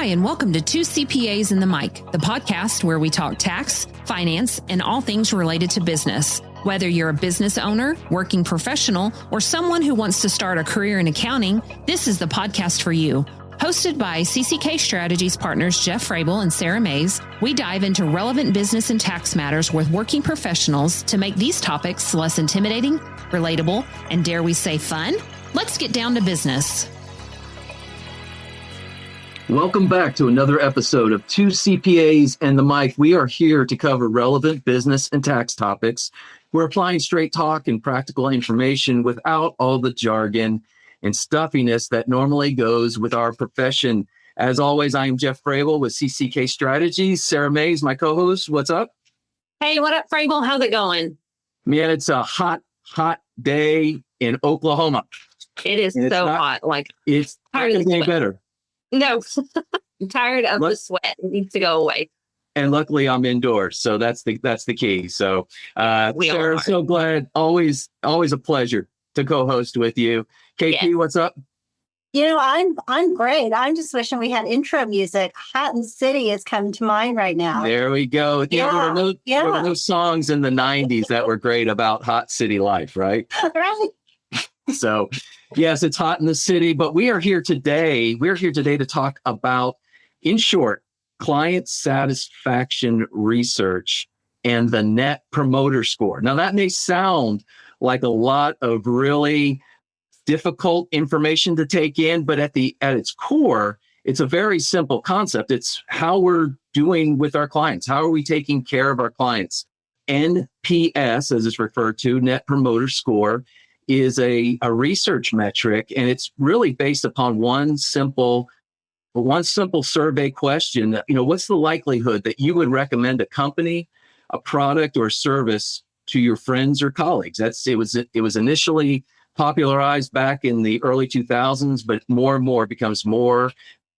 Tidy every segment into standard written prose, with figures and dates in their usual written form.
Hi, and welcome to Two CPAs in the Mic, the podcast where we talk tax, finance, and all things related to business. Whether you're a business owner, working professional, or someone who wants to start a career in accounting, this is the podcast for you. Hosted by CCK Strategies partners Jeff Frable and Sarah Mays, we dive into relevant business and tax matters with working professionals to make these topics less intimidating, relatable, and dare we say fun? Let's get down to business. Welcome back to another episode of Two CPAs and the Mic. We are here to cover relevant business and tax topics. We're applying straight talk and practical information without all the jargon and stuffiness that normally goes with our profession. As always, I am Jeff Frable with CCK Strategies. Sarah Mays, my co-host. What's up? Hey, what up, Frable? How's it going? Man, it's a hot day in Oklahoma. It is so hot. It's not going to get any better. No, I'm tired of the sweat. It needs to go away. And luckily, I'm indoors, so that's the key. So, Sarah, so glad. Always a pleasure to co-host with you. KP, What's up? You know, I'm great. I'm just wishing we had intro music. Hot and City is coming to mind right now. There we go. There were no songs in the 90s that were great about hot city life, right? Right. So, yes, it's hot in the city, but we are here today. We're here today to talk about, in short, client satisfaction research and the Net Promoter Score. Now, that may sound like a lot of really difficult information to take in, but at its core, it's a very simple concept. It's how we're doing with our clients. How are we taking care of our clients? NPS, as it's referred to, Net Promoter Score, is a research metric, and it's really based upon one simple survey question. You know, what's the likelihood that you would recommend a company, a product, or service to your friends or colleagues? It was initially popularized back in the early 2000s, but more and more becomes more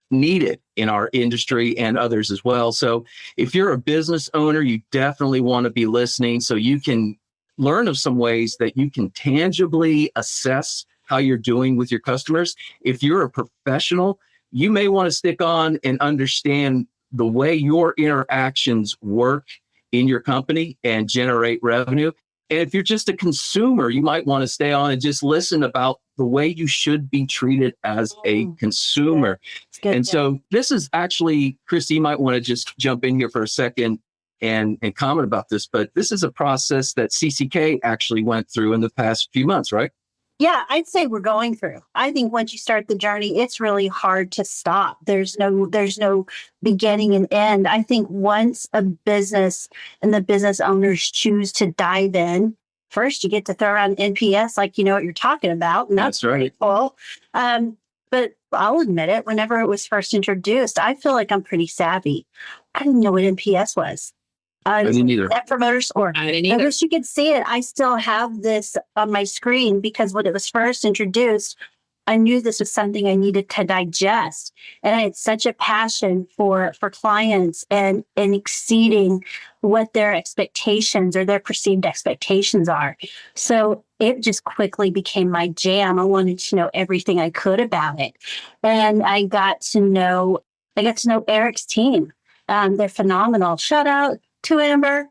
needed in our industry and others as well. So if you're a business owner, you definitely want to be listening so you can learn of some ways that you can tangibly assess how you're doing with your customers. If you're a professional, you may want to stick on and understand the way your interactions work in your company and generate revenue. And if you're just a consumer, you might want to stay on and just listen about the way you should be treated as a consumer. And so this is actually, Christy, you might want to just jump in here for a second and comment about this, but this is a process that CCK actually went through in the past few months, right? Yeah, I'd say we're going through. I think once you start the journey, it's really hard to stop. There's no beginning and end. I think once a business and the business owners choose to dive in, first you get to throw around NPS like you know what you're talking about. And that's right. Cool. But I'll admit it, whenever it was first introduced, I feel like I'm pretty savvy. I didn't know what NPS was. I didn't either. Net Promoter Score. I didn't either. I wish you could see it. I still have this on my screen because when it was first introduced, I knew this was something I needed to digest. And I had such a passion for clients and exceeding what their expectations or their perceived expectations are. So it just quickly became my jam. I wanted to know everything I could about it. And I got to know Eric's team. They're phenomenal. Shout out to Amber.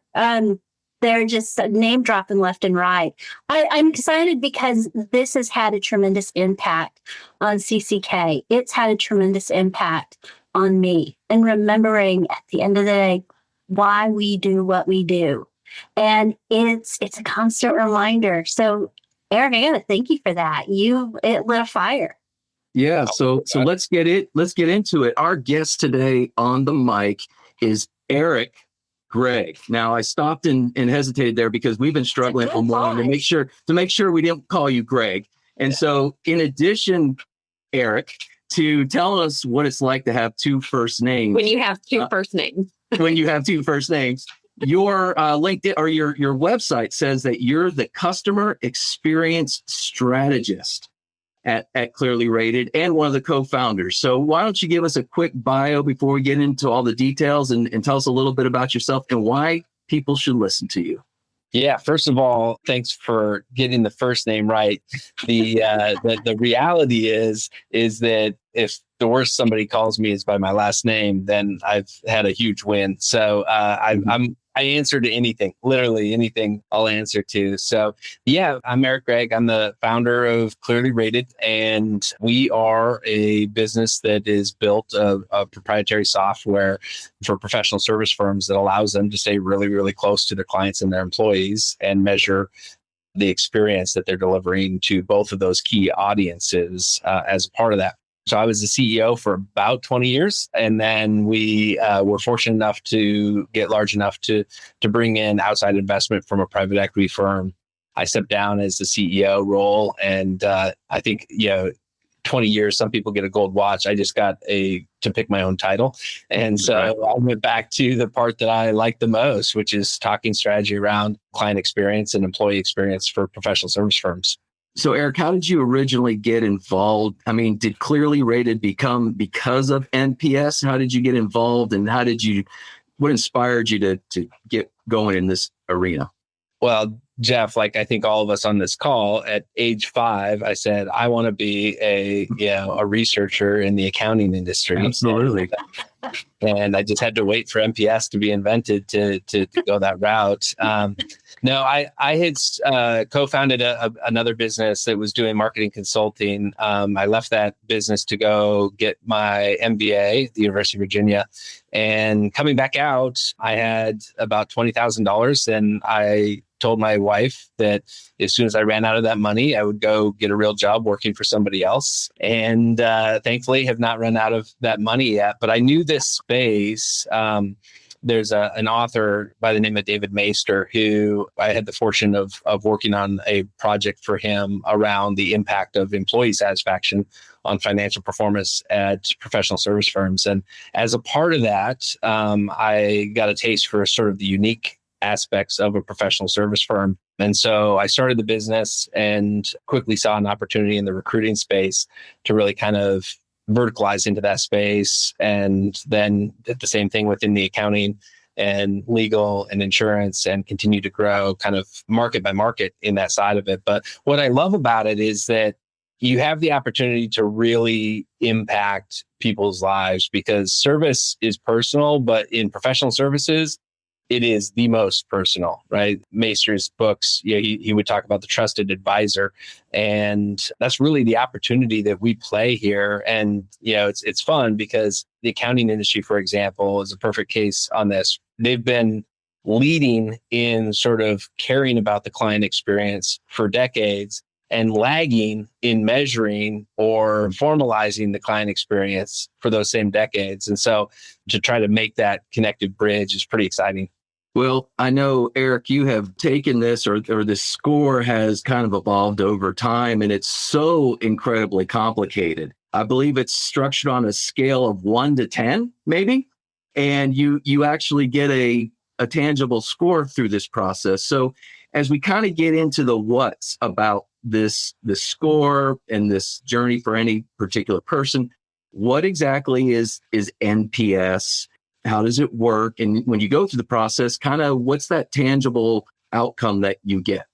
They're just name dropping left and right. I'm excited because this has had a tremendous impact on CCK. It's had a tremendous impact on me and remembering at the end of the day why we do what we do. And it's a constant reminder. So Eric, I gotta thank you for that. It lit a fire. Yeah, so let's get into it. Our guest today on the mic is Eric Gregg. Now, I stopped and hesitated there because we've been struggling for more to make sure we didn't call you Greg. And so, in addition, Eric, to tell us what it's like to have two first names. When you have two first names. Your LinkedIn or your website says that you're the customer experience strategist at ClearlyRated and one of the co-founders. So why don't you give us a quick bio before we get into all the details and tell us a little bit about yourself and why people should listen to you? Yeah, first of all, thanks for getting the first name right. The reality is that if the worst somebody calls me is by my last name, then I've had a huge win. So I answer to anything, literally anything I'll answer to. So yeah, I'm Eric Gregg. I'm the founder of ClearlyRated, and we are a business that is built a proprietary software for professional service firms that allows them to stay really, really close to their clients and their employees and measure the experience that they're delivering to both of those key audiences as a part of that. So I was the CEO for about 20 years. And then we were fortunate enough to get large enough to bring in outside investment from a private equity firm. I stepped down as the CEO role. And I think, 20 years, some people get a gold watch. I just got to pick my own title. And so I went back to the part that I like the most, which is talking strategy around client experience and employee experience for professional service firms. So, Eric, how did you originally get involved? I mean, did ClearlyRated become because of NPS? How did you get involved, and what inspired you to get going in this arena? Well, Jeff, like I think all of us on this call, at age 5, I said, I want to be a researcher in the accounting industry. Absolutely. And I just had to wait for NPS to be invented to go that route. No, I had co-founded another business that was doing marketing consulting. I left that business to go get my MBA at the University of Virginia. And coming back out, I had about $20,000, and I told my wife that as soon as I ran out of that money, I would go get a real job working for somebody else. And thankfully have not run out of that money yet. But I knew this space. There's an author by the name of David Maister, who I had the fortune of working on a project for him around the impact of employee satisfaction on financial performance at professional service firms. And as a part of that, I got a taste for sort of the unique aspects of a professional service firm. And so I started the business and quickly saw an opportunity in the recruiting space to really kind of verticalize into that space. And then did the same thing within the accounting and legal and insurance, and continue to grow kind of market by market in that side of it. But what I love about it is that you have the opportunity to really impact people's lives, because service is personal, but in professional services, it is the most personal, right? Maister's books, he would talk about the trusted advisor. And that's really the opportunity that we play here. And, it's fun because the accounting industry, for example, is a perfect case on this. They've been leading in sort of caring about the client experience for decades, and lagging in measuring or formalizing the client experience for those same decades. And so to try to make that connected bridge is pretty exciting. Well, I know, Eric, you have taken this, or this score has kind of evolved over time, and it's so incredibly complicated. I believe it's structured on a scale of 1 to 10, maybe, and you actually get a tangible score through this process. So as we kind of get into the what's about this score and this journey for any particular person, what exactly is NPS? How does it work? And when you go through the process, kind of what's that tangible outcome that you get?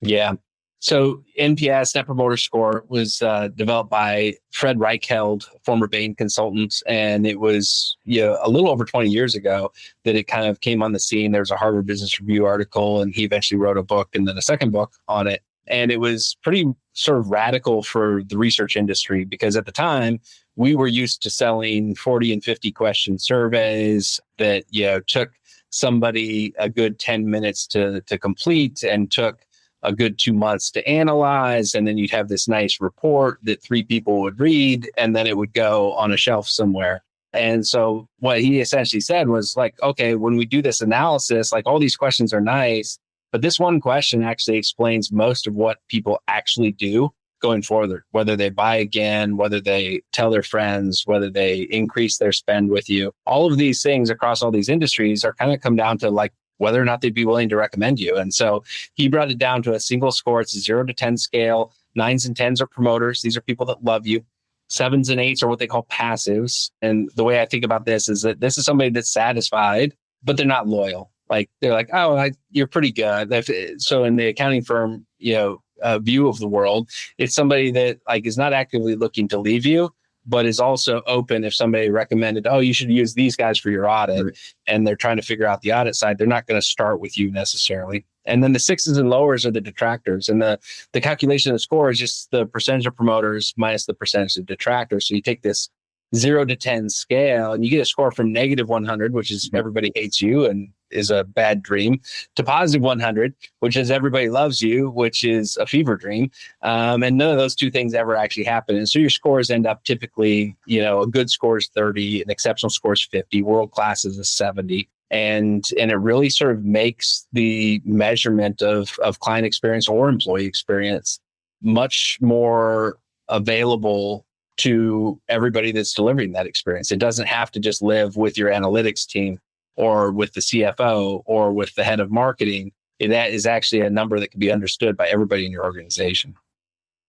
Yeah. So NPS, Net Promoter Score, was developed by Fred Reichheld, former Bain consultant. And it was a little over 20 years ago that it kind of came on the scene. There was a Harvard Business Review article, and he eventually wrote a book and then a second book on it. And it was pretty sort of radical for the research industry, because at the time, we were used to selling 40 and 50 question surveys that took somebody a good 10 minutes to complete, and took a good 2 months to analyze. And then you'd have this nice report that 3 people would read, and then it would go on a shelf somewhere. And so what he essentially said was like, okay, when we do this analysis, like all these questions are nice, but this one question actually explains most of what people actually do going forward, whether they buy again, whether they tell their friends, whether they increase their spend with you. All of these things across all these industries are kind of come down to like whether or not they'd be willing to recommend you. And so he brought it down to a single score. It's a 0 to 10 scale. 9s and 10s are promoters. These are people that love you. 7s and 8s are what they call passives. And the way I think about this is that this is somebody that's satisfied, but they're not loyal. Like they're like, oh, you're pretty good. So in the accounting firm, view of the world, it's somebody that like is not actively looking to leave you, but is also open if somebody recommended, oh, you should use these guys for your audit, right, and they're trying to figure out the audit side. They're not going to start with you necessarily. And then the sixes and lowers are the detractors. And the calculation of the score is just the percentage of promoters minus the percentage of detractors. So you take this 0 to 10 scale and you get a score from negative 100, which is everybody hates you and is a bad dream, to positive 100, which is everybody loves you, which is a fever dream. And none of those two things ever actually happen. And so your scores end up typically, a good score is 30, an exceptional score is 50, world class is a 70. And it really sort of makes the measurement of client experience or employee experience much more available to everybody that's delivering that experience. It doesn't have to just live with your analytics team or with the CFO or with the head of marketing. That is actually a number that can be understood by everybody in your organization.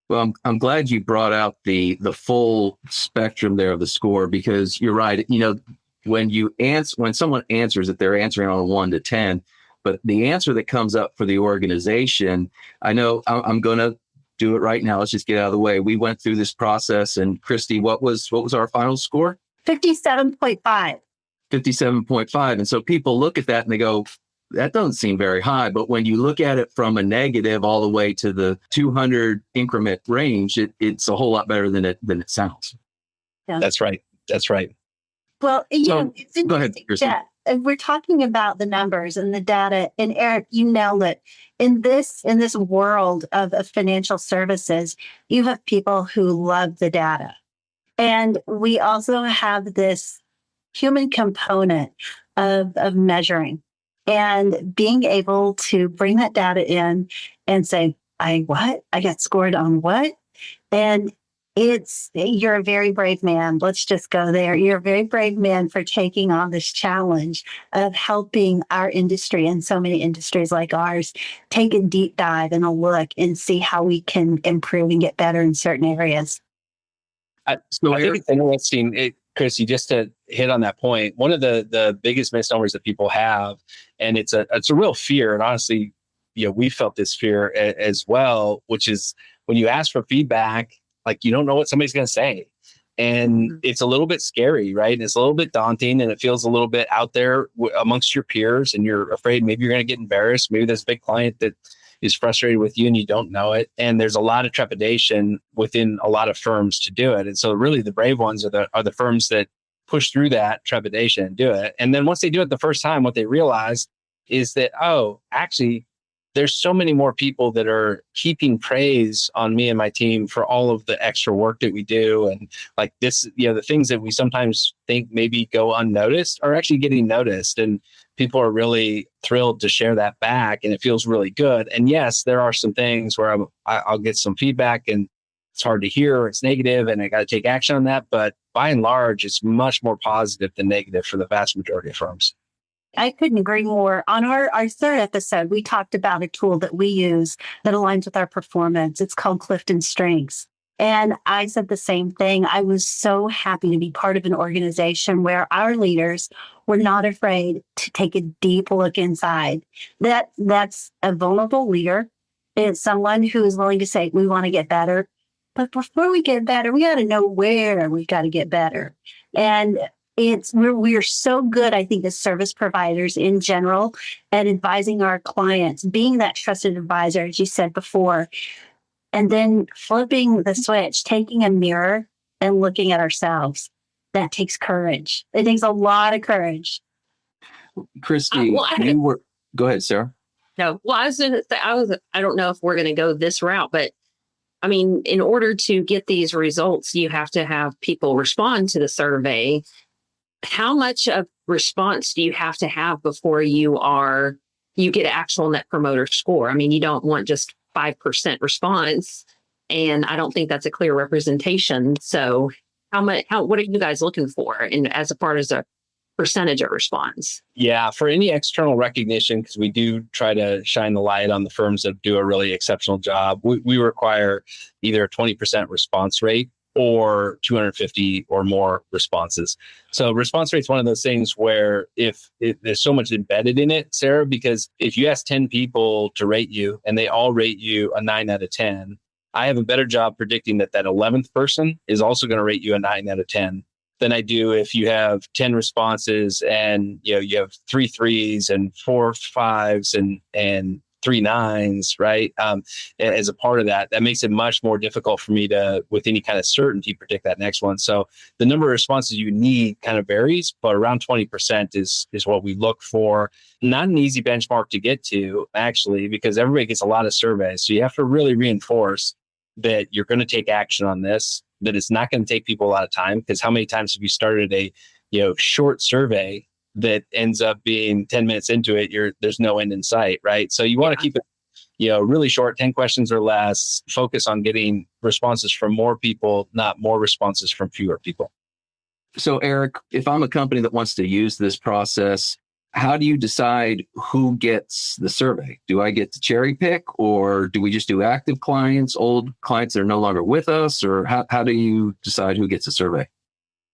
Well, I'm glad you brought out the full spectrum there of the score, because you're right. When someone answers it, they're answering on a 1 to 10, but the answer that comes up for the organization, I know I'm going to do it right now. Let's just get out of the way. We went through this process, and Christy, what was our final score? 57.5. 57.5. And so people look at that and they go, that doesn't seem very high. But when you look at it from a negative all the way to the 200 increment range, it's a whole lot better than it sounds. Yeah. That's right. Well, it's interesting. Go ahead, Christy. Yeah, we're talking about the numbers and the data, and Eric, you nailed it. In this world of financial services, you have people who love the data, and we also have this human component of measuring and being able to bring that data in and say, I got scored on what? And you're a very brave man. Let's just go there. You're a very brave man for taking on this challenge of helping our industry and so many industries like ours take a deep dive and a look and see how we can improve and get better in certain areas. I think it's interesting, Chrissy, just to hit on that point. One of the biggest misnomers that people have, and it's a real fear, and honestly, we felt this fear as well, which is when you ask for feedback, like you don't know what somebody's going to say. And it's a little bit scary, right? And it's a little bit daunting, and it feels a little bit out there amongst your peers, and you're afraid maybe you're going to get embarrassed. Maybe there's a big client that is frustrated with you and you don't know it. And there's a lot of trepidation within a lot of firms to do it. And so really the brave ones are the firms that push through that trepidation and do it. And then once they do it the first time, what they realize is that, actually, there's so many more people that are heaping praise on me and my team for all of the extra work that we do. And like this, the things that we sometimes think maybe go unnoticed are actually getting noticed. And people are really thrilled to share that back. And it feels really good. And yes, there are some things where I'll get some feedback and it's hard to hear, it's negative, and I got to take action on that. But by and large, it's much more positive than negative for the vast majority of firms. I couldn't agree more. On our third episode, we talked about a tool that we use that aligns with our performance. It's called Clifton Strengths. And I said the same thing. I was so happy to be part of an organization where our leaders were not afraid to take a deep look inside. That's a vulnerable leader. It's someone who is willing to say, we want to get better. But before we get better, we got to know where we've got to get better. And we're so good, I think, as service providers in general at advising our clients, being that trusted advisor, as you said before, and then flipping the switch, taking a mirror and looking at ourselves. That takes courage. It takes a lot of courage. Christy, go ahead, Sarah. No, well, I was going to say, I don't know if we're going to go this route, but I mean, in order to get these results, you have to have people respond to the survey. How much of response do you have to have before you get an actual net promoter score? I mean, you don't want just 5% response, and I don't think that's a clear representation. So what are you guys looking for as a percentage of response? Yeah, for any external recognition, because we do try to shine the light on the firms that do a really exceptional job, we require either a 20% response rate or 250 or more responses. So response rate is one of those things where if there's so much embedded in it, Sarah, because if you ask 10 people to rate you and they all rate you a 9 out of 10, I have a better job predicting that 11th person is also going to rate you a 9 out of 10 than I do if you have 10 responses and you have 3 3s and 4 5s and 3 9s, right? As a part of that makes it much more difficult for me to, with any kind of certainty, predict that next one. So the number of responses you need kind of varies, but around 20% is what we look for. Not an easy benchmark to get to, actually, because everybody gets a lot of surveys. So you have to really reinforce that you're going to take action on this, that it's not going to take people a lot of time. Because how many times have you started a short survey that ends up being 10 minutes into it, there's no end in sight, right? So you want to keep it, really short, 10 questions or less, focus on getting responses from more people, not more responses from fewer people. So Eric, if I'm a company that wants to use this process, how do you decide who gets the survey? Do I get to cherry pick, or do we just do active clients, old clients that are no longer with us, or how do you decide who gets a survey?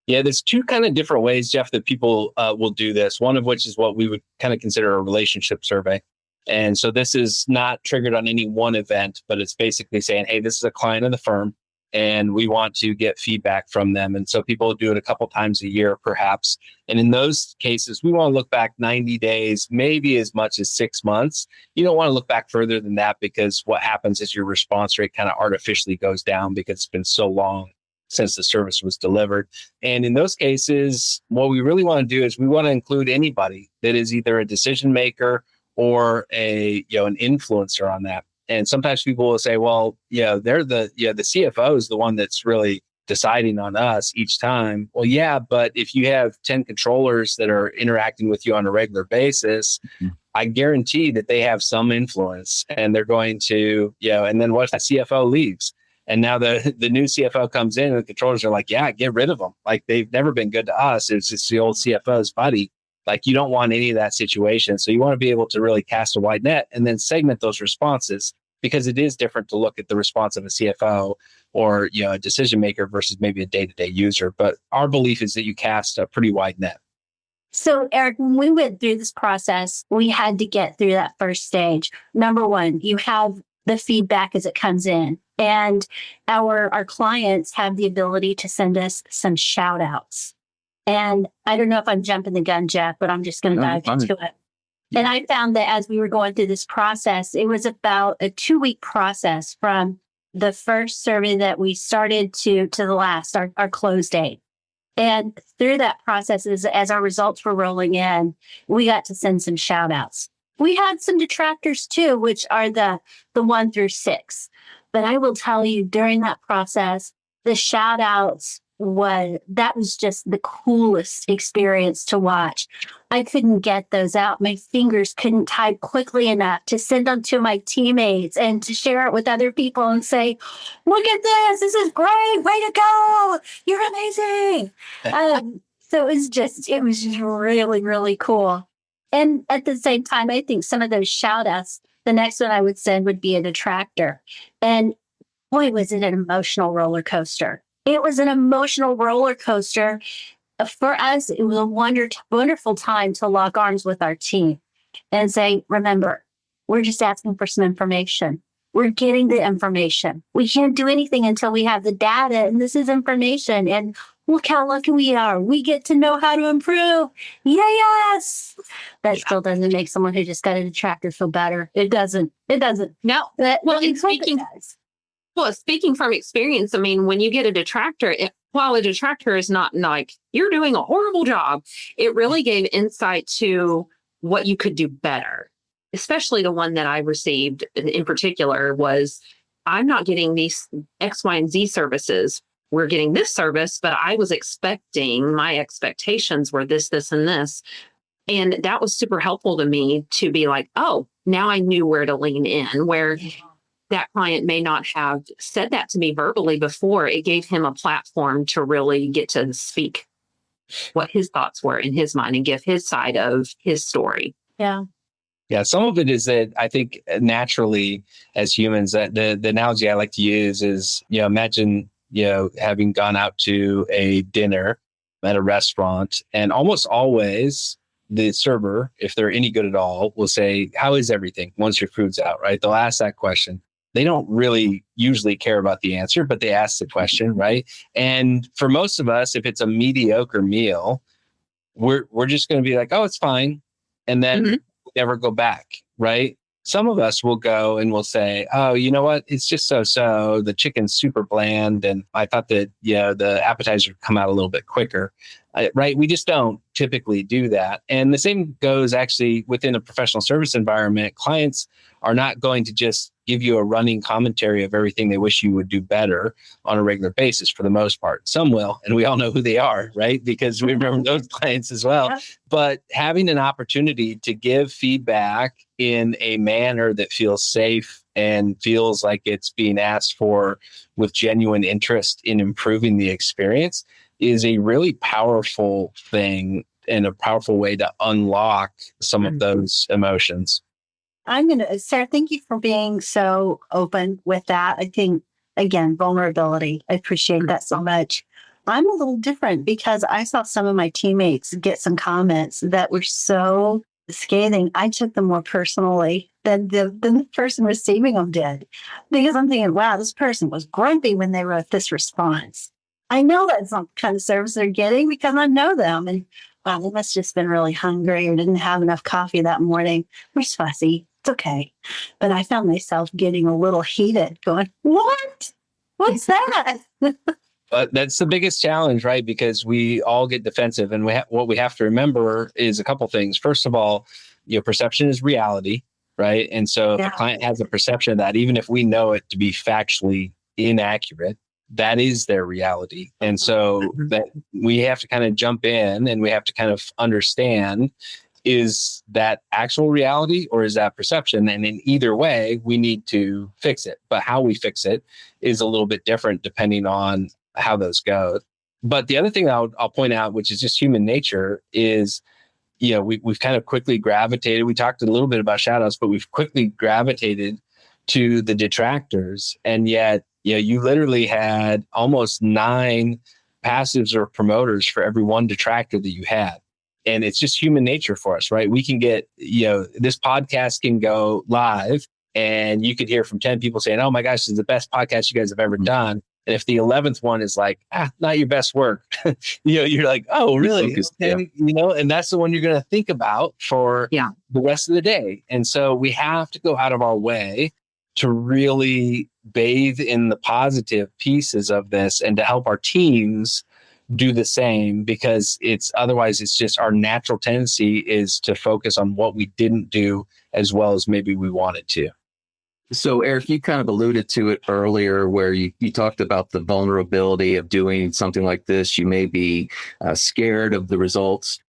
Yeah, there's two kind of different ways, Jeff, that people will do this. One of which is what we would kind of consider a relationship survey. And so this is not triggered on any one event, but it's basically saying, hey, this is a client of the firm and we want to get feedback from them. And so people do it a couple times a year, perhaps. And in those cases, we want to look back 90 days, maybe as much as 6 months. You don't want to look back further than that, because what happens is your response rate kind of artificially goes down because it's been so long since the service was delivered. And in those cases, what we really want to do is we want to include anybody that is either a decision maker or an influencer on that. And sometimes people will say, well, they're the CFO is the one that's really deciding on us each time. Well, yeah, but if you have 10 controllers that are interacting with you on a regular basis, I guarantee that they have some influence, and they're going to, and then what if the CFO leaves? And now the new CFO comes in and the controllers are like, yeah, get rid of them. Like, they've never been good to us. It's just the old CFO's buddy. Like, you don't want any of that situation. So you want to be able to really cast a wide net and then segment those responses, because it is different to look at the response of a CFO or, a decision maker versus maybe a day-to-day user. But our belief is that you cast a pretty wide net. So, Eric, when we went through this process, we had to get through that first stage. Number one, you have the feedback as it comes in. And our clients have the ability to send us some shout outs. And I don't know if I'm jumping the gun, Jeff, but I'm just going to dive into it. Yeah. And I found that as we were going through this process, it was about a 2-week process from the first survey that we started to the last, our close date. And through that process, as our results were rolling in, we got to send some shout outs. We had some detractors too, which are the 1 through 6. But I will tell you, during that process, the shout outs was just the coolest experience to watch. I couldn't get those out. My fingers couldn't type quickly enough to send them to my teammates and to share it with other people and say, look at this. This is great. Way to go. You're amazing. So it was just really, really cool. And at the same time, I think some of those shout outs, the next one I would send would be a detractor. And boy, was it an emotional roller coaster. It was an emotional roller coaster. For us, it was a wonderful time to lock arms with our team and say, remember, we're just asking for some information. We're getting the information. We can't do anything until we have the data, and this is information. And look how lucky we are. We get to know how to improve. Yes. That still doesn't make someone who just got a detractor feel better. It doesn't. No. Speaking from experience, I mean, when you get a detractor, while a detractor is not like, you're doing a horrible job, it really gave insight to what you could do better. Especially the one that I received in particular was, I'm not getting these X, Y, and Z services. We're getting this service, but I was my expectations were this, and this. And that was super helpful to me to be like, oh, now I knew where to lean in, where that client may not have said that to me verbally before. It gave him a platform to really get to speak what his thoughts were in his mind and give his side of his story. Yeah. Yeah, some of it is that I think naturally as humans, that the analogy I like to use is, imagine having gone out to a dinner at a restaurant, and almost always the server, if they're any good at all, will say, "How is everything?" once your food's out, right? They'll ask that question. They don't really usually care about the answer, but they ask the question, right? And for most of us, if it's a mediocre meal, we're just going to be like, "Oh, it's fine," and then never go back, right? Some of us will go and we'll say, "Oh, you know what? It's just so. The chicken's super bland, and I thought that the appetizer would come out a little bit quicker." Right? We just don't typically do that. And the same goes actually within a professional service environment. Clients are not going to just give you a running commentary of everything they wish you would do better on a regular basis for the most part. Some will, and we all know who they are, right? Because we remember those clients as well. Yeah. But having an opportunity to give feedback in a manner that feels safe and feels like it's being asked for with genuine interest in improving the experience is a really powerful thing and a powerful way to unlock some of those emotions. Sarah, thank you for being so open with that. I think, again, vulnerability. I appreciate that so much. I'm a little different because I saw some of my teammates get some comments that were so scathing. I took them more personally than the person receiving them did. Because I'm thinking, wow, this person was grumpy when they wrote this response. I know that's not the kind of service they're getting because I know them. And wow, they must have just been really hungry or didn't have enough coffee that morning. We're fussy. It's okay. But I found myself getting a little heated going, what? What's that? That's the biggest challenge, right? Because we all get defensive. And what we have to remember is a couple things. First of all, perception is reality, right? And so if a client has a perception of that, even if we know it to be factually inaccurate, that is their reality. And so that we have to kind of jump in and we have to kind of understand, is that actual reality or is that perception? And in either way, we need to fix it. But how we fix it is a little bit different depending on how those go. But the other thing I'll point out, which is just human nature, is we've kind of quickly gravitated. We talked a little bit about shout outs, but we've quickly gravitated to the detractors. And yet, you literally had almost 9 passives or promoters for every one detractor that you had. And it's just human nature for us, right? We can get, this podcast can go live and you could hear from 10 people saying, "Oh my gosh, this is the best podcast you guys have ever done." And if the 11th one is like, not your best work, you're like, "Oh, really?" Okay. And that's the one you're going to think about for the rest of the day. And so we have to go out of our way to really bathe in the positive pieces of this and to help our teams do the same, because otherwise it's just our natural tendency is to focus on what we didn't do as well as maybe we wanted to. So Eric, you kind of alluded to it earlier where you talked about the vulnerability of doing something like this. You may be scared of the results.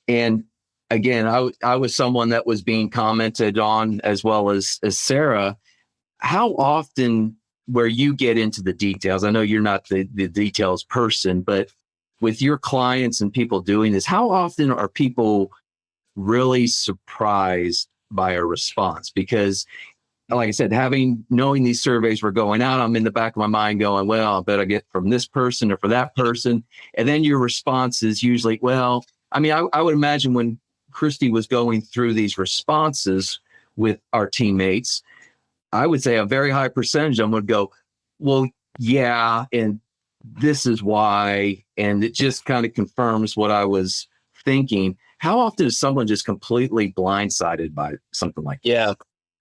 And again, I was someone that was being commented on as well as Sarah. How often where you get into the details, I know you're not the details person, but with your clients and people doing this, how often are people really surprised by a response? Because like I said, knowing these surveys were going out, I'm in the back of my mind going, well, I bet I get from this person or for that person. And then your response is usually, well, I mean, I would imagine when Christy was going through these responses with our teammates, I would say a very high percentage of them would go, well, yeah, and this is why. And it just kind of confirms what I was thinking. How often is someone just completely blindsided by something like that? Yeah.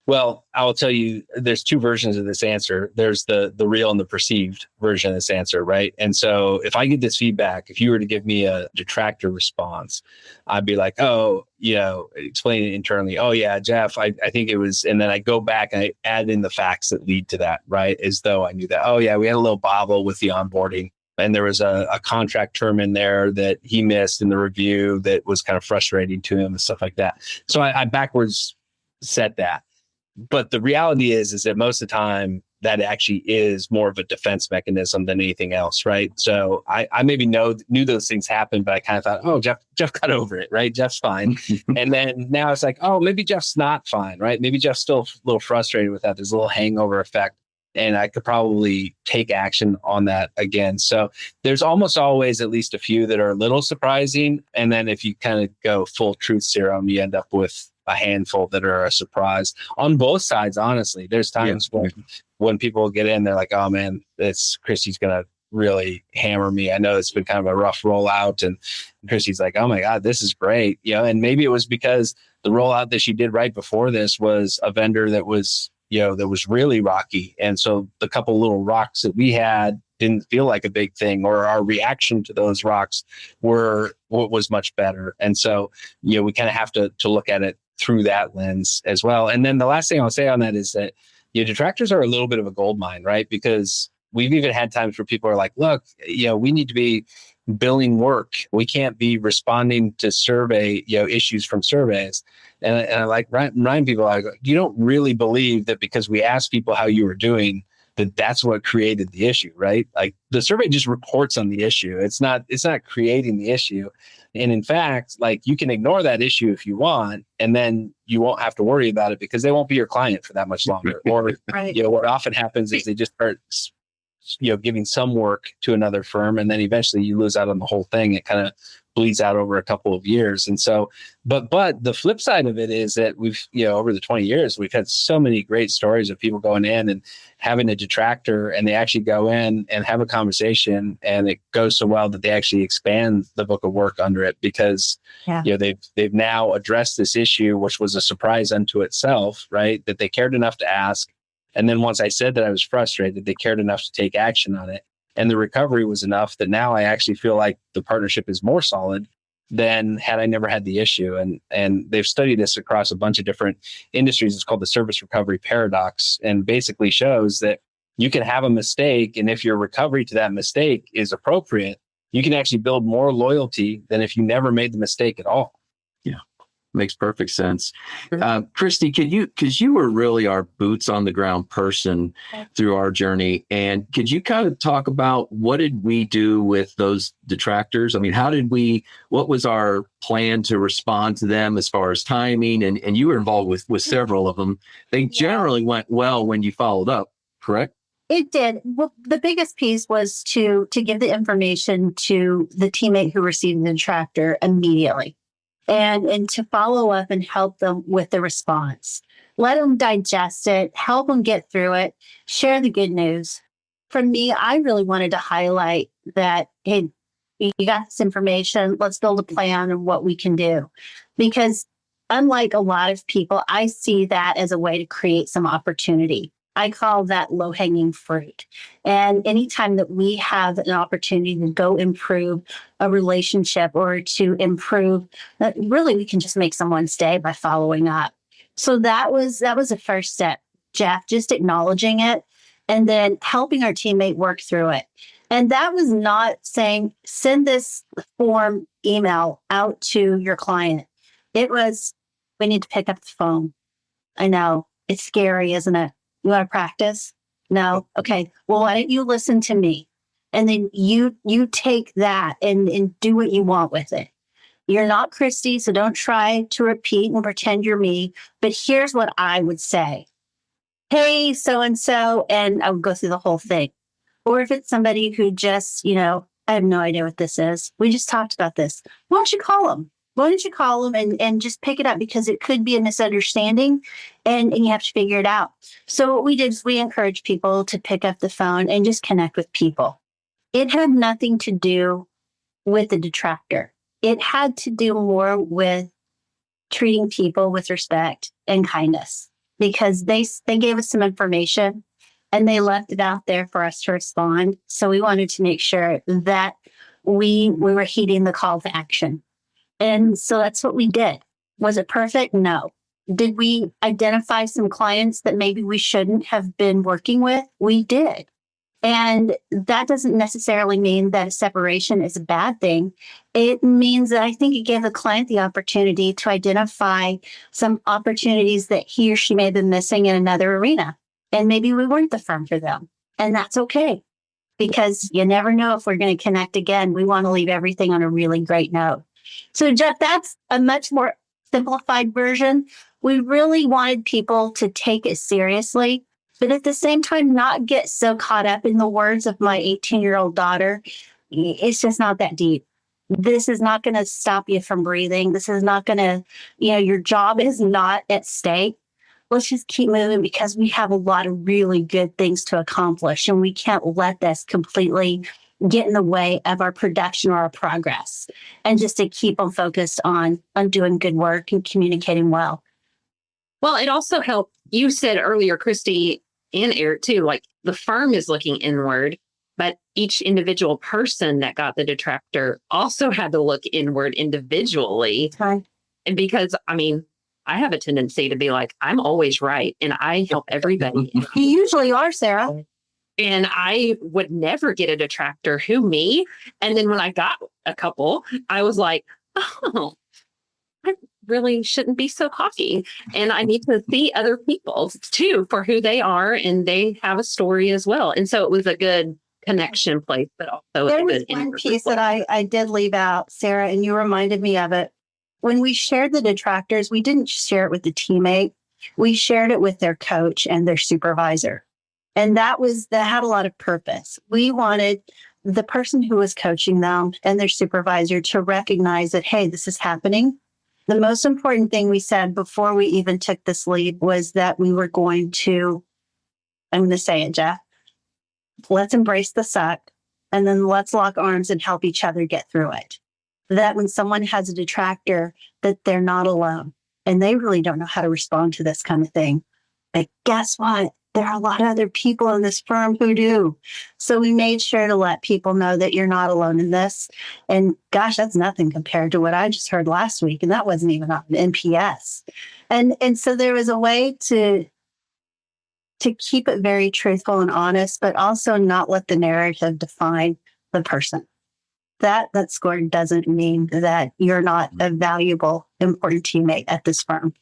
Well, I will tell you, there's 2 versions of this answer. There's the real and the perceived version of this answer, right? And so if I get this feedback, if you were to give me a detractor response, I'd be like, explain it internally. "Oh yeah, Jeff, I think it was," and then I go back and I add in the facts that lead to that, right? As though I knew that. "Oh yeah, we had a little bobble with the onboarding. And there was a contract term in there that he missed in the review that was kind of frustrating to him," and stuff like that. So I backwards set that. But the reality is that most of the time that actually is more of a defense mechanism than anything else, right? So I maybe knew those things happened, but I kind of thought, "Oh, Jeff got over it, right? Jeff's fine." And then now it's like, "Oh, maybe Jeff's not fine, right? Maybe Jeff's still a little frustrated with that. There's a little hangover effect." and I could probably take action on that again. So there's almost always at least a few that are a little surprising. And then if you kind of go full truth serum, you end up with a handful that are a surprise on both sides. Honestly, there's times when people get in, they're like, oh man, Christy's going to really hammer me. I know it's been kind of a rough rollout. And Christy's like, oh my God, this is great. And maybe it was because the rollout that she did right before this was a vendor that was really rocky. And so the couple little rocks that we had didn't feel like a big thing, or our reaction to those rocks was much better. And so, we kind of have to look at it through that lens as well. And then the last thing I'll say on that is that detractors are a little bit of a gold mine, right? Because we've even had times where people are like, look, we need to be billing work. We can't be responding to survey, issues from surveys. And I like remind people, like, you don't really believe that because we asked people how you were doing, that's what created the issue, right? Like the survey just reports on the issue. It's not creating the issue. And in fact, like you can ignore that issue if you want, and then you won't have to worry about it because they won't be your client for that much longer. Or, Right. What often happens is they just start giving some work to another firm, and then eventually you lose out on the whole thing. It kind of bleeds out over a couple of years. And so, but the flip side of it is that we've, over the 20 years, we've had so many great stories of people going in and having a detractor, and they actually go in and have a conversation, and it goes so well that they actually expand the book of work under it because, they've now addressed this issue, which was a surprise unto itself, right? That they cared enough to ask. And then once I said that I was frustrated, they cared enough to take action on it. And the recovery was enough that now I actually feel like the partnership is more solid than had I never had the issue. And they've studied this across a bunch of different industries. It's called the service recovery paradox, and basically shows that you can have a mistake, and if your recovery to that mistake is appropriate, you can actually build more loyalty than if you never made the mistake at all. Makes perfect sense. Christy, because you were really our boots on the ground person through our journey, and could you kind of talk about what did we do with those detractors? I mean, what was our plan to respond to them as far as timing? And you were involved with several of them. They generally went well when you followed up, correct? It did. Well, the biggest piece was to give the information to the teammate who received the detractor immediately. And to follow up and help them with the response. Let them digest it, help them get through it, share the good news. For me, I really wanted to highlight that, hey, you got this information, let's build a plan of what we can do. Because unlike a lot of people, I see that as a way to create some opportunity. I call that low-hanging fruit. And anytime that we have an opportunity to go improve a relationship or to improve, really we can just make someone's day by following up. So that was the first step, Jeff, just acknowledging it and then helping our teammate work through it. And that was not saying, send this form email out to your client. It was, we need to pick up the phone. I know, it's scary, isn't it? You want to practice? No? Okay. Well, why don't you listen to me? And then you take that and do what you want with it. You're not Christy, so don't try to repeat and pretend you're me. But here's what I would say. Hey, so-and-so, and I would go through the whole thing. Or if it's somebody who just, I have no idea what this is. We just talked about this. Why don't you call them? Why don't you call them and just pick it up, because it could be a misunderstanding and you have to figure it out. So what we did is we encouraged people to pick up the phone and just connect with people. It had nothing to do with the detractor. It had to do more with treating people with respect and kindness, because they gave us some information and they left it out there for us to respond. So we wanted to make sure that we were heeding the call to action. And so that's what we did. Was it perfect? No. Did we identify some clients that maybe we shouldn't have been working with? We did. And that doesn't necessarily mean that a separation is a bad thing. It means that I think it gave the client the opportunity to identify some opportunities that he or she may have been missing in another arena. And maybe we weren't the firm for them. And that's okay, because you never know if we're going to connect again. We want to leave everything on a really great note. So, Jeff, that's a much more simplified version. We really wanted people to take it seriously But at the same time, not get so caught up in the words of my 18-year-old daughter. It's just not that deep. This is not going to stop you from breathing. This is not going to, your job is not at stake. Let's just keep moving because we have a lot of really good things to accomplish, and we can't let this completely get in the way of our production or our progress. And just to keep them focused on doing good work and communicating well. Well, it also helped. You said earlier, Christy and Eric too, like the firm is looking inward, but each individual person that got the detractor also had to look inward individually. Okay. And because, I have a tendency to be like, I'm always right. And I help everybody. You usually are, Sarah. And I would never get a detractor. Who, me? And then when I got a couple, I was like, oh, I really shouldn't be so cocky. And I need to see other people too for who they are. And they have a story as well. And so it was a good connection place, but also there was one piece that I did leave out, Sarah, and you reminded me of it. When we shared the detractors, we didn't share it with the teammate. We shared it with their coach and their supervisor. And that had a lot of purpose. We wanted the person who was coaching them and their supervisor to recognize that, hey, this is happening. The most important thing we said before we even took this lead was that we were going to, I'm going to say it, Jeff, let's embrace the suck, and then let's lock arms and help each other get through it. That when someone has a detractor, that they're not alone, and they really don't know how to respond to this kind of thing. But guess what? There are a lot of other people in this firm who do. So we made sure to let people know that you're not alone in this. And gosh, that's nothing compared to what I just heard last week. And that wasn't even on NPS. And so there was a way to keep it very truthful and honest, but also not let the narrative define the person. That score doesn't mean that you're not a valuable, important teammate at this firm.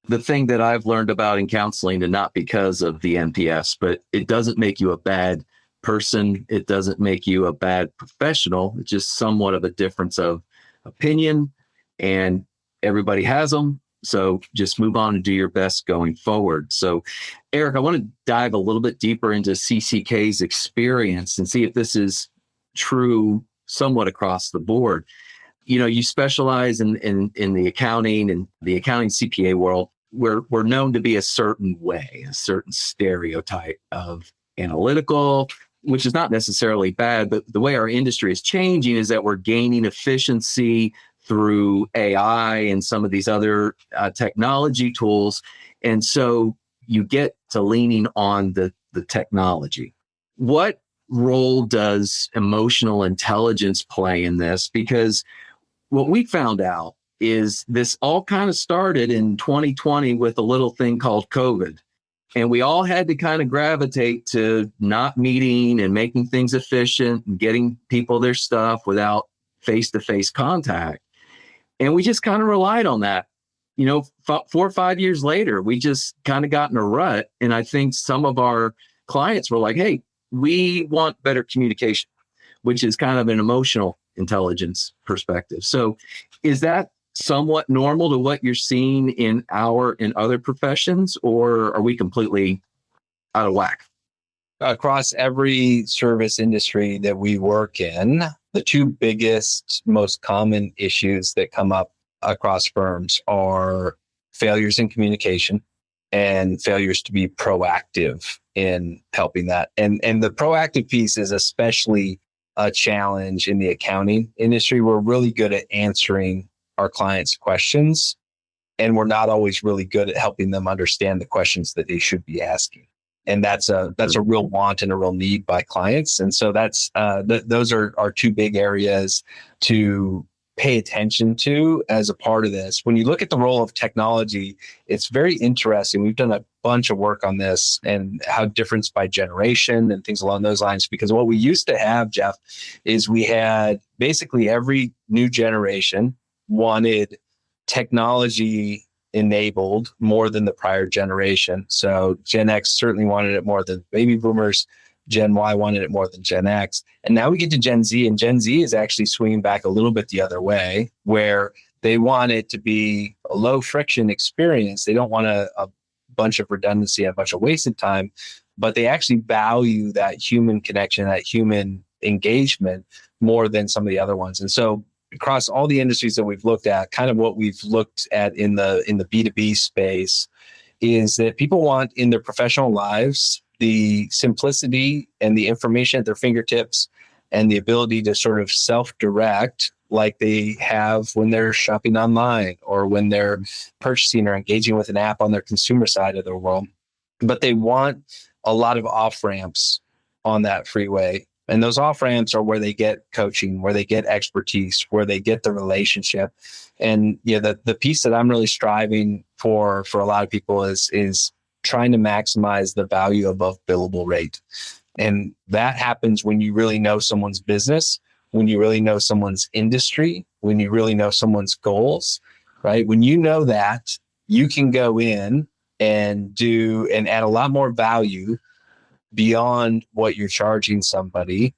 The thing that I've learned about in counseling, and not because of the NPS, but it doesn't make you a bad person. It doesn't make you a bad professional. It's just somewhat of a difference of opinion, and everybody has them. So just move on and do your best going forward. So, Eric, I want to dive a little bit deeper into CCK's experience and see if this is true somewhat across the board. You specialize in the accounting and the accounting CPA world. We're known to be a certain way, a certain stereotype of analytical, which is not necessarily bad, but the way our industry is changing is that we're gaining efficiency through AI and some of these other technology tools. And so you get to leaning on the technology. What role does emotional intelligence play in this? Because what we found out is this all kind of started in 2020 with a little thing called COVID. And we all had to kind of gravitate to not meeting and making things efficient and getting people their stuff without face-to-face contact. And we just kind of relied on that. 4 or 5 years later, we just kind of got in a rut. And I think some of our clients were like, hey, we want better communication, which is kind of an emotional intelligence perspective. So is that somewhat normal to what you're seeing in other professions, or are we completely out of whack? Across every service industry that we work in, the two biggest, most common issues that come up across firms are failures in communication and failures to be proactive in helping that. And the proactive piece is especially a challenge in the accounting industry. We're really good at answering our clients' questions, and we're not always really good at helping them understand the questions that they should be asking. And that's a real want and a real need by clients. And so that's those are our two big areas to pay attention to as a part of this. When you look at the role of technology, it's very interesting. We've done a bunch of work on this and how difference by generation and things along those lines. Because what we used to have, Jeff, is we had basically every new generation wanted technology enabled more than the prior generation. So Gen X certainly wanted it more than baby boomers. Gen Y wanted it more than Gen X. And now we get to Gen Z, and Gen Z is actually swinging back a little bit the other way, where they want it to be a low friction experience. They don't want a bunch of redundancy, a bunch of wasted time, but they actually value that human connection, that human engagement more than some of the other ones. And so across all the industries that we've looked at, kind of what we've looked at in the B2B space is that people want in their professional lives the simplicity and the information at their fingertips and the ability to sort of self-direct like they have when they're shopping online or when they're purchasing or engaging with an app on their consumer side of the world. But they want a lot of off-ramps on that freeway. And those off-ramps are where they get coaching, where they get expertise, where they get the relationship. And the piece that I'm really striving for a lot of people is trying to maximize the value above billable rate. And that happens when you really know someone's business, when you really know someone's industry, when you really know someone's goals, right? When you know that, you can go in and add a lot more value beyond what you're charging somebody.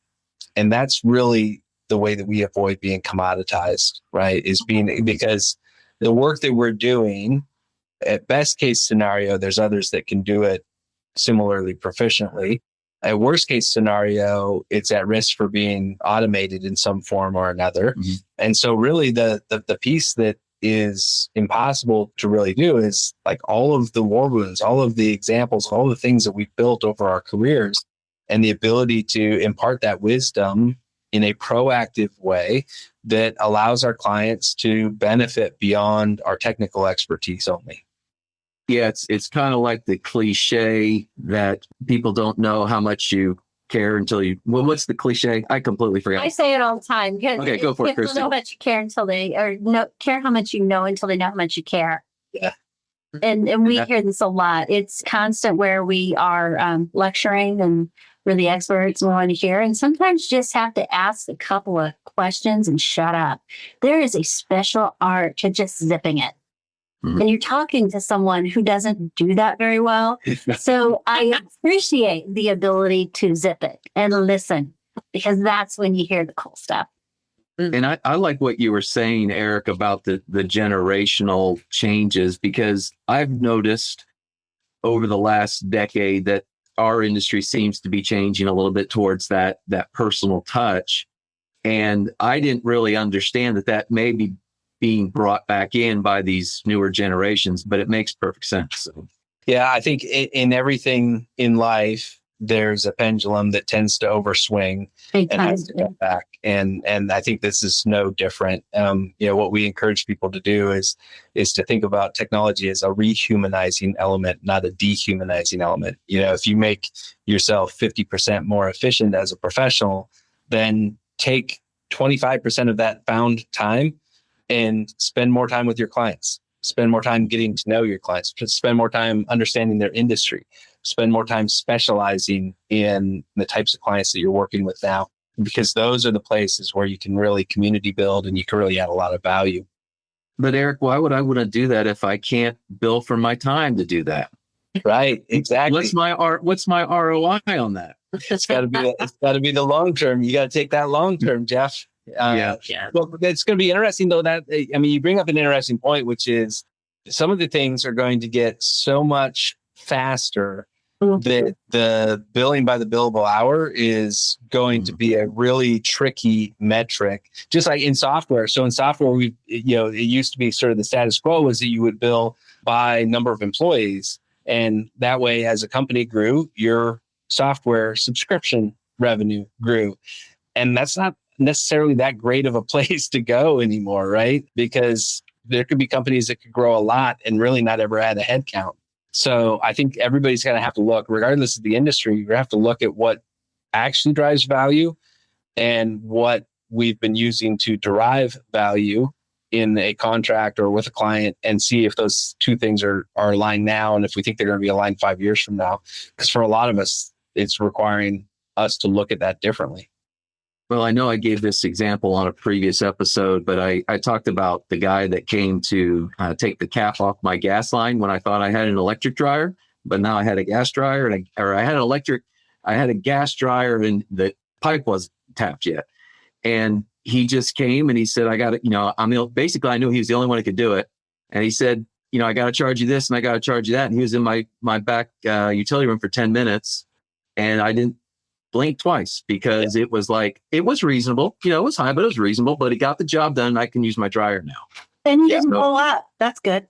And that's really the way that we avoid being commoditized, right? Because the work that we're doing, at best case scenario, there's others that can do it similarly proficiently. At worst case scenario, it's at risk for being automated in some form or another. Mm-hmm. And so really the piece that is impossible to really do is like all of the war wounds, all of the examples, all the things that we've built over our careers, and the ability to impart that wisdom in a proactive way that allows our clients to benefit beyond our technical expertise only. Yeah, it's kind of like the cliche that people don't know how much you care until you. Well, what's the cliche? I completely forgot. I say it all the time. Okay, go for it, Christy. People know how much you care until care how much you know until they know how much you care. Yeah. And we hear this a lot. It's constant where we are lecturing and we're the experts and we want to hear. And sometimes you just have to ask a couple of questions and shut up. There is a special art to just zipping it. Mm-hmm. And you're talking to someone who doesn't do that very well. So I appreciate the ability to zip it and listen, because that's when you hear the cool stuff. And I like what you were saying, Eric, about the generational changes, because I've noticed over the last decade that our industry seems to be changing a little bit towards that personal touch. And I didn't really understand that may be being brought back in by these newer generations, but it makes perfect sense. Yeah, I think in everything in life, there's a pendulum that tends to overswing and has to come back. And I think this is no different. What we encourage people to do is to think about technology as a rehumanizing element, not a dehumanizing element. If you make yourself 50% more efficient as a professional, then take 25% of that found time and spend more time with your clients, spend more time getting to know your clients, spend more time understanding their industry, spend more time specializing in the types of clients that you're working with now, because those are the places where you can really community build and you can really add a lot of value. But Eric, why would I want to do that if I can't bill for my to do that? Right, exactly. What's my ROI on that? It's got to be the long term. You got to take that long term, Jeff. Yeah. Well, it's going to be interesting though. You bring up an interesting point, which is some of the things are going to get so much faster that the billing by the billable hour is going to be a really tricky metric, just like in software. So in software, it used to be sort of the status quo was that you would bill by number of employees. And that way, as a company grew, your software subscription revenue grew. And that's not necessarily that great of a place to go anymore, right? Because there could be companies that could grow a lot and really not ever add a headcount. So I think everybody's going to have to look, regardless of the industry, you have to look at what actually drives value and what we've been using to derive value in a contract or with a client, and see if those two things are aligned now, and if we think they're going to be aligned 5 years from now. Because for a lot of us, it's requiring us to look at that differently. Well, I know I gave this example on a previous episode, but I talked about the guy that came to take the cap off my gas line when I thought I had an electric dryer, but now I had a gas dryer, I had a gas dryer and the pipe wasn't tapped yet. And he just came and he said, I got it. I knew he was the only one who could do it. And he said, I got to charge you this and I got to charge you that. And he was in my back utility room for 10 minutes and I didn't blink twice because it was reasonable. It was high, but it was reasonable, but it got the job done. And I can use my dryer now. And you didn't blow up. That's good.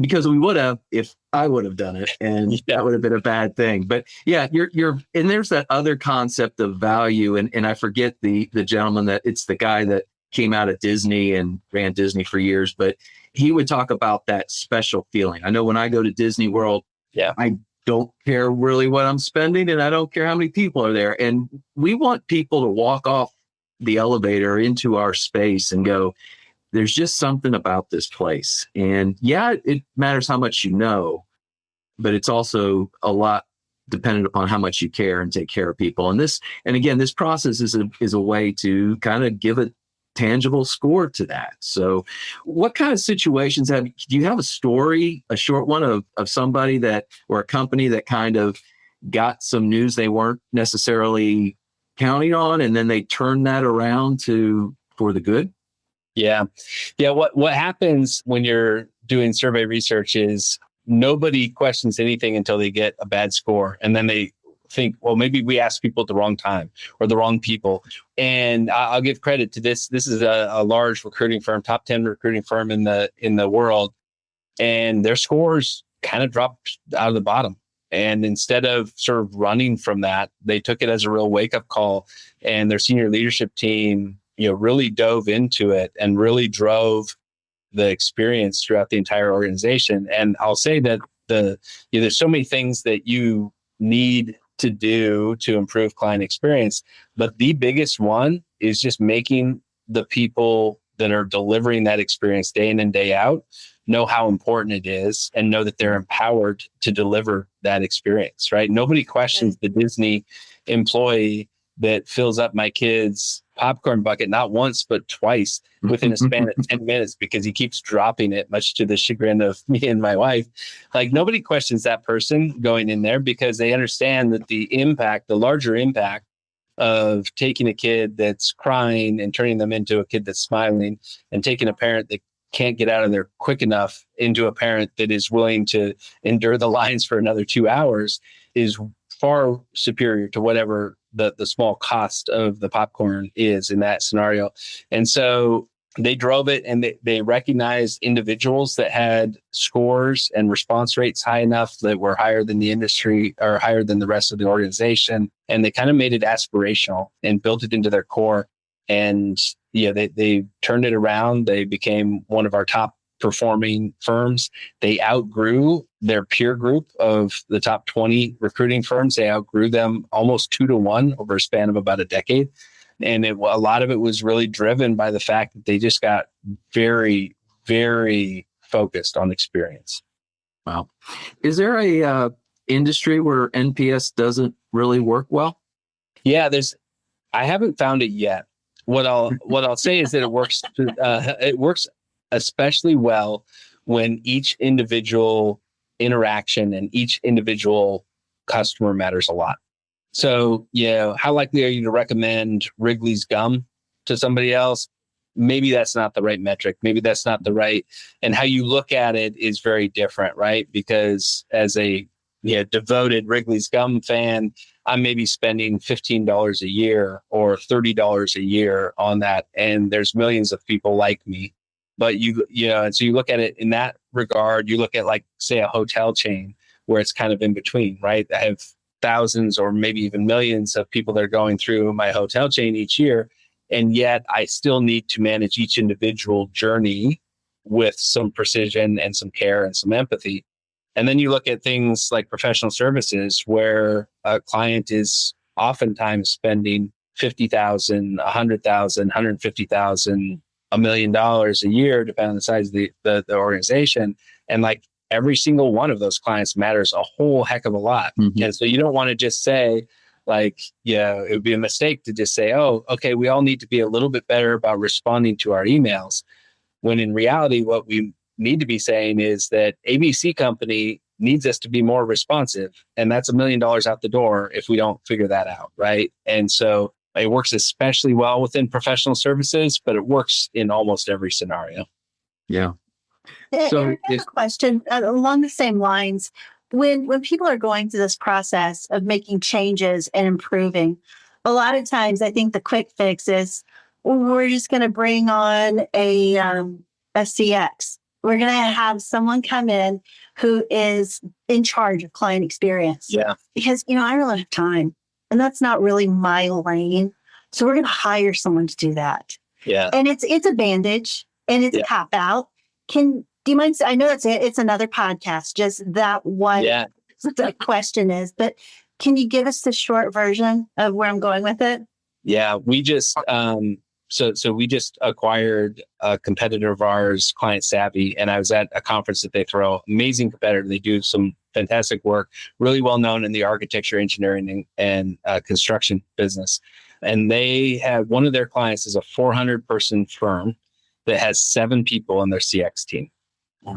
Because we would have, if I would have done it, and that would have been a bad thing. But yeah, and there's that other concept of value. And I forget the gentleman that it's the guy that came out at Disney and ran Disney for years, but he would talk about that special feeling. I know when I go to Disney World, I don't care really what I'm spending and I don't care how many people are there. And we want people to walk off the elevator into our space and go, there's just something about this place. And it matters how much you know, but it's also a lot dependent upon how much you care and take care of people. And again, this process is a way to kind of give a tangible score to that. So what kind of situations do you have a story, a short one of somebody or a company that kind of got some news they weren't necessarily counting on, and then they turned that around for the good? Yeah. What happens when you're doing survey research is nobody questions anything until they get a bad score. And then they think, well, maybe we asked people at the wrong time or the wrong people. And I'll give credit to this. This is a large recruiting firm, top 10 recruiting firm in the world. And their scores kind of dropped out of the bottom. And instead of sort of running from that, they took it as a real wake-up call. And their senior leadership team really dove into it and really drove the experience throughout the entire organization. And I'll say that there's so many things that you need to do to improve client experience, but the biggest one is just making the people that are delivering that experience day in and day out know how important it is and know that they're empowered to deliver that experience, right? Nobody questions the Disney employee that fills up my kid's popcorn bucket, not once, but twice within a span of 10 minutes because he keeps dropping it, much to the chagrin of me and my wife. Like, nobody questions that person going in there because they understand that the larger impact of taking a kid that's crying and turning them into a kid that's smiling, and taking a parent that can't get out of there quick enough into a parent that is willing to endure the lines for another 2 hours, is far superior to whatever the small cost of the popcorn is in that scenario. And so they drove it, and they recognized individuals that had scores and response rates high enough that were higher than the industry or higher than the rest of the organization. And they kind of made it aspirational and built it into their core. And they turned it around. They became one of our top performing firms. They outgrew their peer group of the top 20 recruiting firms. They outgrew them almost 2-to-1 over a span of about a decade. And a lot of it was really driven by the fact that they just got very, very focused on experience. Wow. Is there a industry where NPS doesn't really work well? Yeah, I haven't found it yet. What I'll say is that it works especially well when each individual interaction and each individual customer matters a lot. So, how likely are you to recommend Wrigley's gum to somebody else? Maybe that's not the right metric. Maybe that's not the right. And how you look at it is very different, right? Because as a devoted Wrigley's gum fan, I'm maybe spending $15 a year or $30 a year on that. And there's millions of people like me. But and so you look at it in that regard. You look at, like, say, a hotel chain where it's kind of in between, right? I have thousands or maybe even millions of people that are going through my hotel chain each year. And yet I still need to manage each individual journey with some precision and some care and some empathy. And then you look at things like professional services, where a client is oftentimes spending $50,000, $100,000, $150,000, $1 million a year, depending on the size of the organization. And like, every single one of those clients matters a whole heck of a lot. Mm-hmm. And so you don't want to just say, like, it would be a mistake to just say, oh, okay, we all need to be a little bit better about responding to our emails. When in reality, what we need to be saying is that ABC company needs us to be more responsive. And that's $1 million out the door if we don't figure that out, right? And so it works especially well within professional services, but it works in almost every scenario. Yeah. So I have a question along the same lines. When people are going through this process of making changes and improving, a lot of times I think the quick fix is, well, we're just going to bring on a CX. We're going to have someone come in who is in charge of client experience. Yeah. Because, I don't have time, and that's not really my lane. So we're going to hire someone to do that. Yeah. And it's a bandage and it's a cop out. Do you mind? I know it's another podcast, just that one the question is, but can you give us the short version of where I'm going with it? Yeah, we just so we just acquired a competitor of ours, Client Savvy, and I was at a conference that they throw. Amazing competitor. They do some fantastic work, really well known in the architecture, engineering, and construction business. And they have one of their clients is a 400-person firm that has 7 people in their CX team.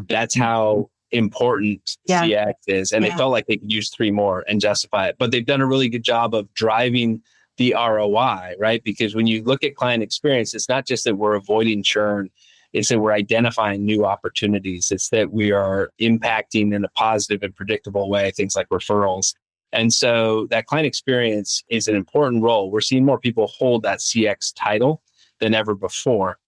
That's how important CX is. And they felt like they could use 3 more and justify it. But they've done a really good job of driving the ROI, right? Because when you look at client experience, it's not just that we're avoiding churn, it's that we're identifying new opportunities. It's that we are impacting in a positive and predictable way, things like referrals. And so that client experience is an important role. We're seeing more people hold that CX title than ever before.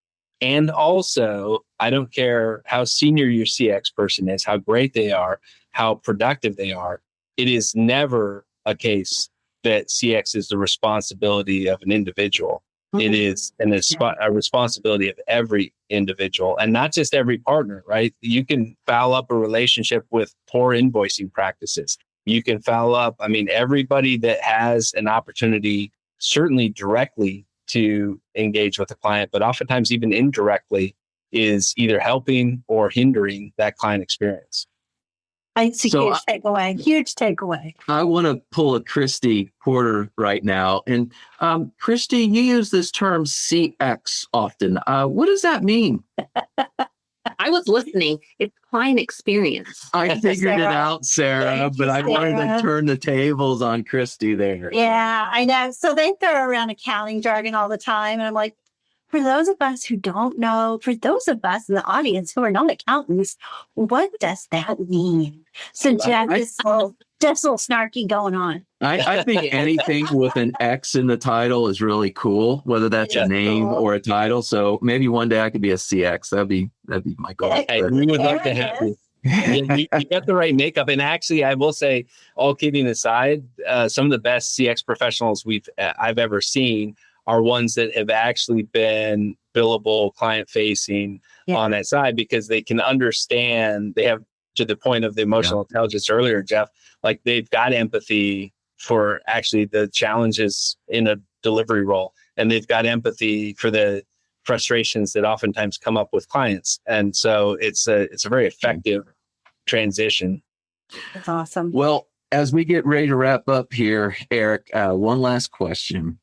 And also, I don't care how senior your CX person is, how great they are, how productive they are. It is never a case that CX is the responsibility of an individual. It is a responsibility of every individual and not just every partner, right? You can foul up a relationship with poor invoicing practices. You can foul up, everybody that has an opportunity, certainly directly to engage with a client, but oftentimes even indirectly is either helping or hindering that client experience. It's a huge takeaway. I want to pull a Christy Porter right now. And Christy, you use this term CX often. What does that mean? I was listening. It's client experience. I figured it out, Sarah, but I wanted to turn the tables on Christy there. Yeah, I know. So they throw around accounting jargon all the time. And I'm like, for those of us who don't know, for those of us in the audience who are not accountants, what does that mean? So Jeff, just a little snarky going on. I think anything with an X in the title is really cool, whether that's a name or a title. So maybe one day I could be a CX. That'd be my goal. Hey, we would love to have you. You got the right makeup. And actually, I will say, all kidding aside, some of the best CX professionals I've ever seen are ones that have actually been billable, client-facing on that side, because they can understand, they have, to the point of the emotional intelligence earlier, Jeff, like they've got empathy for actually the challenges in a delivery role. And they've got empathy for the frustrations that oftentimes come up with clients. And so it's a very effective transition. That's awesome. Well, as we get ready to wrap up here, Eric, one last question.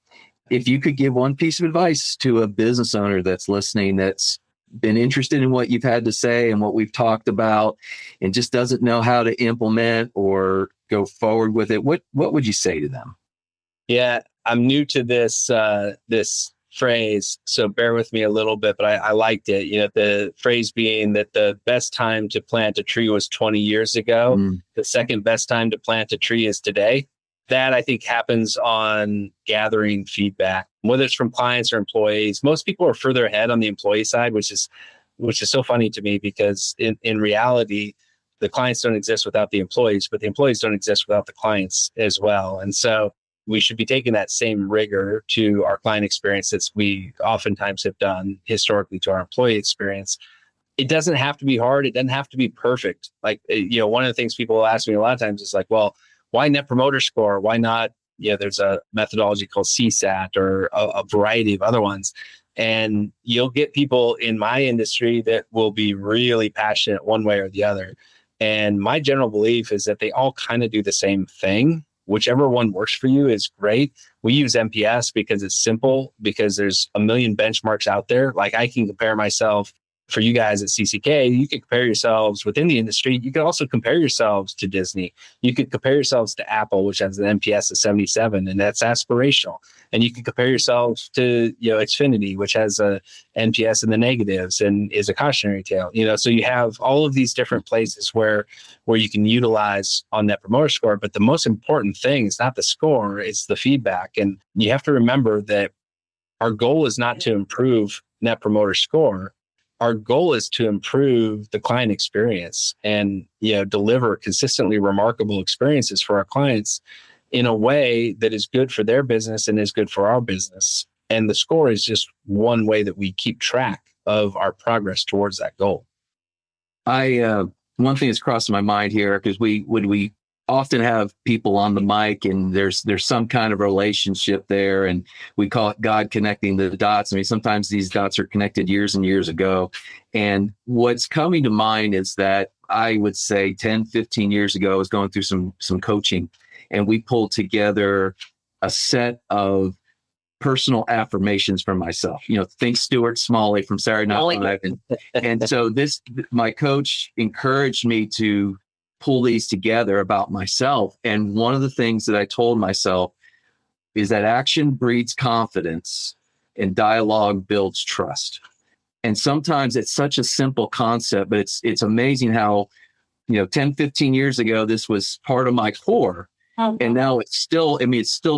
If you could give one piece of advice to a business owner that's listening, that's been interested in what you've had to say and what we've talked about, and just doesn't know how to implement or go forward with it, what would you say to them? Yeah, I'm new to this phrase, so bear with me a little bit, but I liked it. The phrase being that the best time to plant a tree was 20 years ago. The second best time to plant a tree is today. That, I think, happens on gathering feedback, whether it's from clients or employees. Most people are further ahead on the employee side, which is so funny to me, because in reality, the clients don't exist without the employees, but the employees don't exist without the clients as well. And so we should be taking that same rigor to our client experience that we oftentimes have done historically to our employee experience. It doesn't have to be hard. It doesn't have to be perfect. Like, one of the things people will ask me a lot of times is like, well, why Net Promoter Score? Why not? There's a methodology called CSAT or a variety of other ones. And you'll get people in my industry that will be really passionate one way or the other. And my general belief is that they all kind of do the same thing. Whichever one works for you is great. We use NPS because it's simple, because there's a million benchmarks out there. Like, I can compare myself for you guys at CCK, you could compare yourselves within the industry. You could also compare yourselves to Disney. You could compare yourselves to Apple, which has an NPS of 77, and that's aspirational. And you could compare yourselves to, Xfinity, which has a NPS in the negatives and is a cautionary tale. So you have all of these different places where you can utilize on Net Promoter Score. But the most important thing is not the score, it's the feedback. And you have to remember that our goal is not to improve Net Promoter Score. Our goal is to improve the client experience and, deliver consistently remarkable experiences for our clients in a way that is good for their business and is good for our business. And the score is just one way that we keep track of our progress towards that goal. One thing that's crossing my mind here, because we often have people on the mic and there's some kind of relationship there, and we call it God connecting the dots. I mean, sometimes these dots are connected years and years ago. And what's coming to mind is that I would say 10, 15 years ago, I was going through some coaching, and we pulled together a set of personal affirmations for myself. Think Stuart Smalley from Saturday Night Live. And so my coach encouraged me to pull these together about myself. And one of the things that I told myself is that action breeds confidence and dialogue builds trust. And sometimes it's such a simple concept, but it's amazing how, 10, 15 years ago, this was part of my core. And now it's still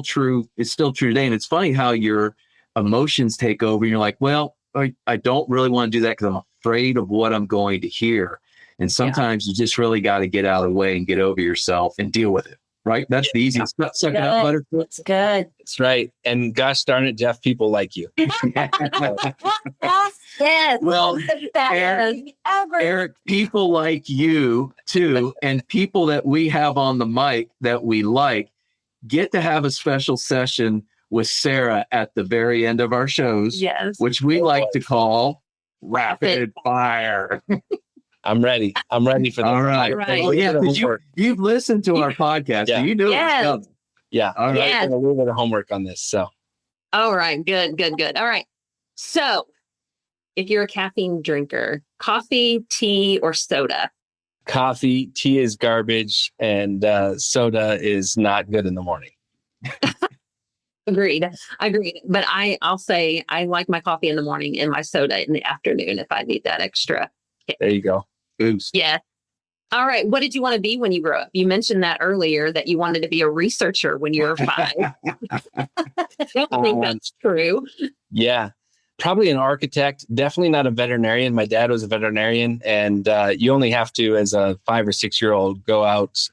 true. It's still true today. And it's funny how your emotions take over. And you're like, well, I don't really want to do that because I'm afraid of what I'm going to hear. And sometimes you just really got to get out of the way and get over yourself and deal with it, right? That's the easiest. Suck it up, Butterfoot. It's good. That's right. And gosh darn it, Jeff, people like you. Yes. Well, Eric, people like you too, and people that we have on the mic that we like, get to have a special session with Sarah at the very end of our shows, which we like to call Rapid Fire. I'm ready. I'm ready for that. All right. Oh, yeah, because you've listened to our podcast. So you knew it was coming. Yeah. All right. I'm a little bit of homework on this. So. All right. Good. All right. So if you're a caffeine drinker, coffee, tea, or soda? Coffee, tea is garbage, and soda is not good in the morning. Agreed. But I'll say I like my coffee in the morning and my soda in the afternoon if I need that extra kick. There you go. Oops. Yeah. All right. What did you want to be when you grew up? You mentioned that earlier, that you wanted to be a researcher when you were 5. I don't think that's true. Yeah. Probably an architect, definitely not a veterinarian. My dad was a veterinarian, and you only have to, as a 5 or 6 year old, go out,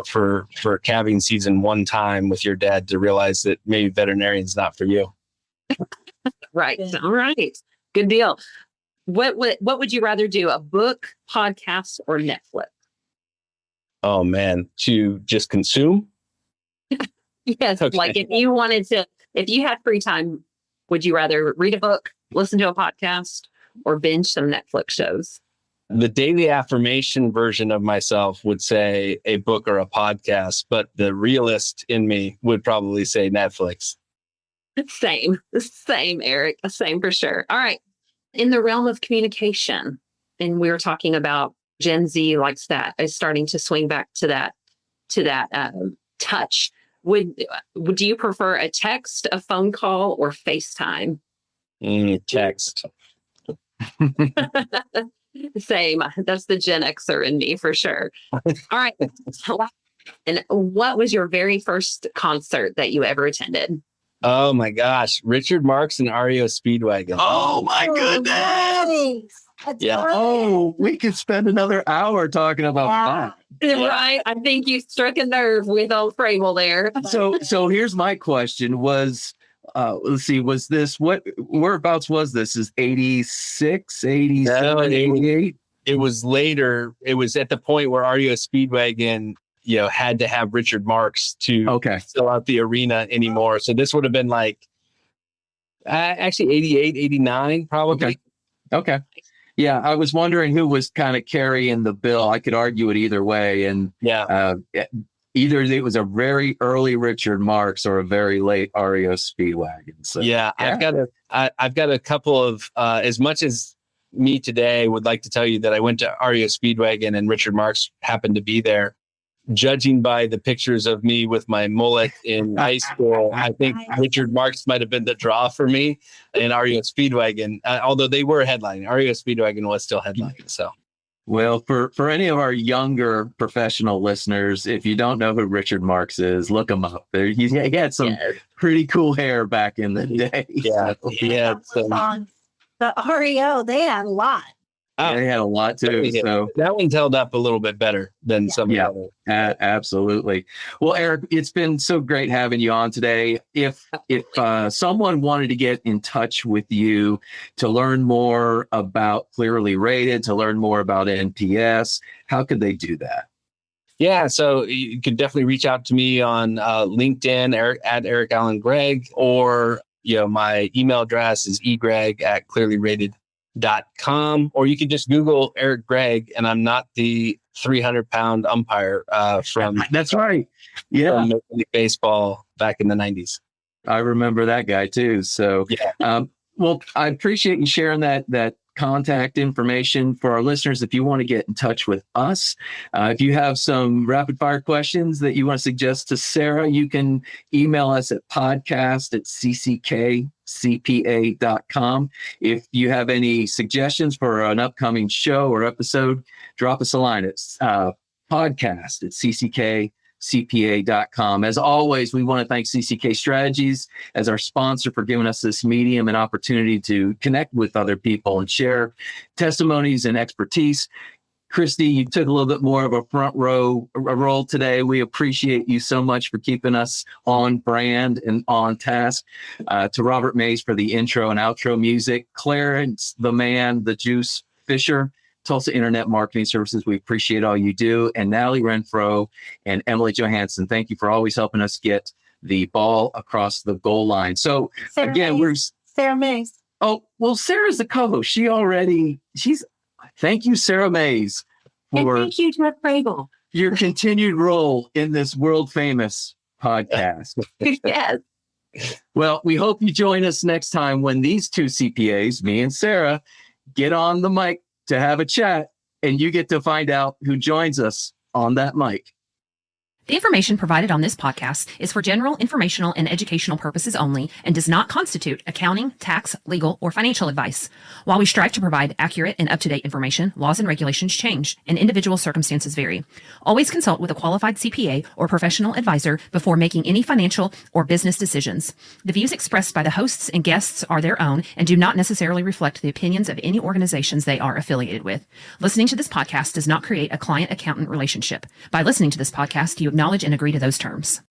for calving season one time with your dad to realize that maybe veterinarian's not for you. Right. All right. Good deal. What would you rather do? A book, podcast, or Netflix? Oh man, to just consume? Yes. Okay. Like if you had free time, would you rather read a book, listen to a podcast, or binge some Netflix shows? The daily affirmation version of myself would say a book or a podcast, but the realist in me would probably say Netflix. Same, Eric. Same for sure. All right. In the realm of communication, and we were talking about Gen Z likes that, is starting to swing back to that touch. Would you prefer a text, a phone call, or FaceTime? Text. Same. That's the Gen Xer in me for sure. All right. And what was your very first concert that you ever attended? Oh my gosh. Richard Marx and REO Speedwagon. Oh my goodness. Yeah. Oh, we could spend another hour talking about that. Right. I think you struck a nerve with old Frable there. So here's my question was, let's see, was this, whereabouts was this? Is 86, 87, 88? It was later. It was at the point where REO Speedwagon, had to have Richard Marx to fill out the arena anymore. So this would have been like, actually 88, 89, probably. Okay. Yeah. I was wondering who was kind of carrying the bill. I could argue it either way. And either it was a very early Richard Marx or a very late REO Speedwagon. So I've got a couple of, as much as me today would like to tell you that I went to REO Speedwagon and Richard Marks happened to be there. Judging by the pictures of me with my mullet in high school, I think Richard Marks might have been the draw for me in REO Speedwagon, although they were headlining. REO Speedwagon was still headlining. So, well, for any of our younger professional listeners, if you don't know who Richard Marks is, look him up. He had some pretty cool hair back in the day. Yeah, he had some. The REO, they had a lot. They had a lot too. So that one's held up a little bit better than some of the other. Absolutely. Well, Eric, it's been so great having you on today. If someone wanted to get in touch with you to learn more about ClearlyRated, to learn more about NPS, how could they do that? Yeah, so you could definitely reach out to me on LinkedIn, at Eric Allen Gregg, or my email address is egregg@ClearlyRated.com, or you can just Google Eric Gregg, and I'm not the 300-pound umpire from that's right. Yeah, from Major League Baseball back in the 90s. I remember that guy too. So, well, I appreciate you sharing that contact information for our listeners. If you want to get in touch with us, if you have some rapid fire questions that you want to suggest to Sarah, you can email us at podcast@cckcpa.com. If you have any suggestions for an upcoming show or episode, drop us a line. It's podcast@cckcpa.com. As always, we want to thank CCK Strategies as our sponsor for giving us this medium and opportunity to connect with other people and share testimonies and expertise. Christy, you took a little bit more of a front row role today. We appreciate you so much for keeping us on brand and on task. To Robert Mays for the intro and outro music, Clarence, the man, the juice, Fisher, Tulsa Internet Marketing Services, we appreciate all you do. And Natalie Renfro and Emily Johansson, thank you for always helping us get the ball across the goal line. So Sarah Mays. Sarah Mays. Oh, well, Sarah's the co-host. Thank you, Sarah Mays, for and thank you, Jeff Fragel, your continued role in this world famous podcast. Yes. Well, we hope you join us next time when these two CPAs, me and Sarah, get on the mic to have a chat, and you get to find out who joins us on that mic. The information provided on this podcast is for general informational and educational purposes only and does not constitute accounting, tax, legal, or financial advice. While we strive to provide accurate and up-to-date information, laws and regulations change and individual circumstances vary. Always consult with a qualified CPA or professional advisor before making any financial or business decisions. The views expressed by the hosts and guests are their own and do not necessarily reflect the opinions of any organizations they are affiliated with. Listening to this podcast does not create a client-accountant relationship. By listening to this podcast, you acknowledge and agree to those terms.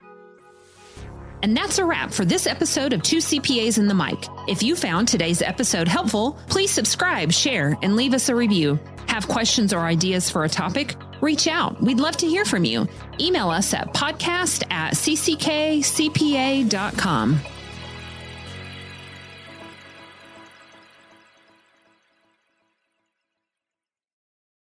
And that's a wrap for this episode of Two CPAs and the Mic. If you found today's episode helpful, please subscribe, share, and leave us a review. Have questions or ideas for a topic? Reach out. We'd love to hear from you. Email us at podcast@cckcpa.com.